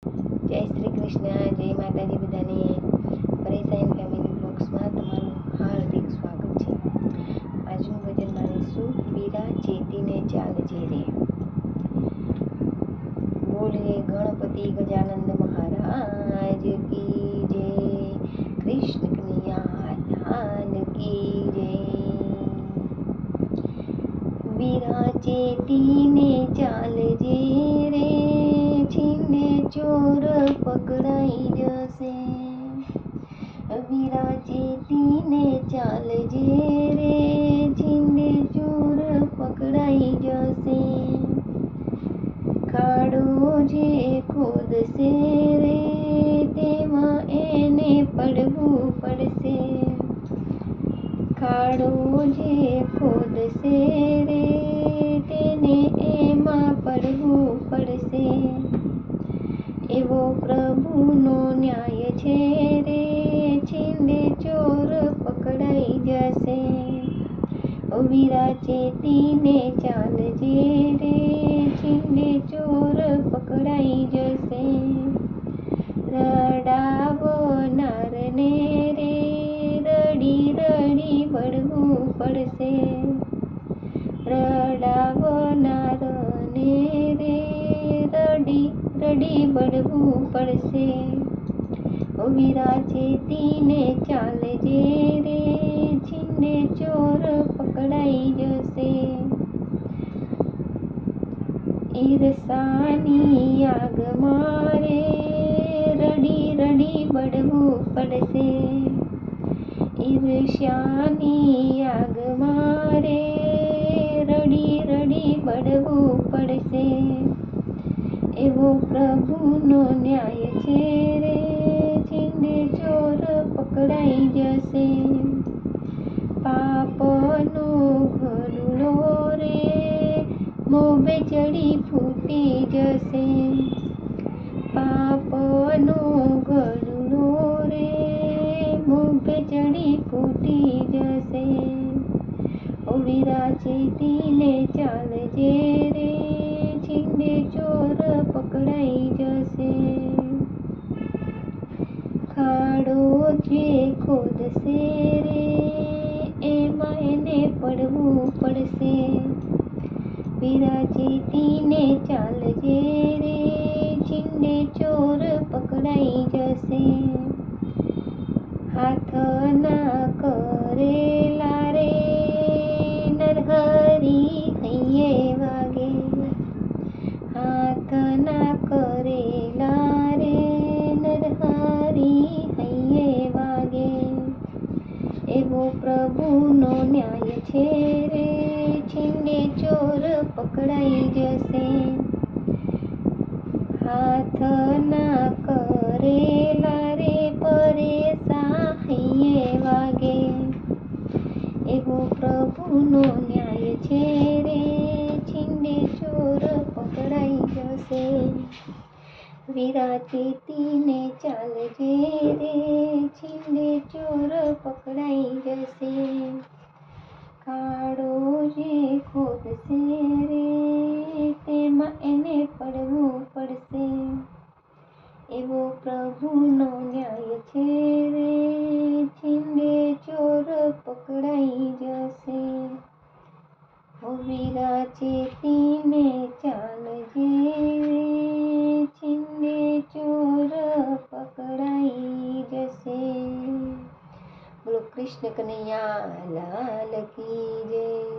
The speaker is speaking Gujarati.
જય શ્રી કૃષ્ણ, જય માતાજી બધાને. પરેશાન ફેમિલી બ્લોગ્સમાં તમારું હાર્દિક સ્વાગત છે. આજનું ભજન માણીશું વીરા ચેતીને ચાલજે રે. બોલે ગણપતિ ગજાનંદ મહારાજ કી જય, કૃષ્ણ કનૈયા લાલ કી જય. વીરા ચેતીને ચાલજે રે, છીને ચોર પકડાઈ જશે. વીરા ચેતીને ચાલજે રે, છીને ચોર પકડાઈ જશે. ખાડો જે ખોદશે રે, તેમાં એને પડવું પડશે. ખાડો જે ખોદશે રે, તેને એમાં પડવું પડશે. એવો પ્રભુનો ન્યાય છે રે, છીને ચોર પકડાઈ જશે. વીરા ચેતીને ચાલજે રે, છીને ચોર પકડાઈ જશે. રડાવનારને રે, રડી રડી બળવું પડશે. રડાવનારને રે, રડી રડી બળવું પડશે. વીરા ચેતીને ચાલજે રે, છીને ચોર પકડાઈ જશે. ઈર્ષાની આગ મારે, રડી રડી બળવું પડશે. ઈર્ષ્યાની આગ મારે, રડી રડી બળવું પડશે. એવો પ્રભુનો ન્યાય છે રે, છીને ચોર પકડાઈ જશે. પાપનો ઘડુલો રે, મોભે ચડી ફૂટી જશે. પાપનો ઘડુલો રે, મોભે ચડી ફૂટી જશે. વીરા ચેતીને ચાલજે રે, છીને ચોર પકડાઈ જશે. ખાડો જે ખોદશે રે, એમાં એને પડવું પડશે. વીરા ચેતીને ચાલજે રે, છીને ચોર પકડાઈ જશે. હાથ ના કરેલા રે, નરહરી હૈયે વાગે. હાથ ના કરેલા રે, નરહરી હૈયે વાગે. એવો પ્રભુનો ન્યાય છે રે, છીને ચોર પકડાઈ જશે. હાથ ના કરેલા રે, પરેશા હૈયે વાગે. એવો પ્રભુનો ન્યાય છે રે, છીને ચોર પકડાઈ જશે. વીરા ચેતીને ચાલજે રે, છીને ચોર પકડાઈ જશે. ખાડો જે ખોદશે રે, તેમાં એને પડવું પડશે. એવો પ્રભુનો ન્યાય છે રે, છીને ચોર પકડાઈ જશે. વીરા ચેતીને ચાલજે રે, છીને ચોર પકડાઈ જશે. બોલો કૃષ્ણ કનૈયા લાલ કી જય.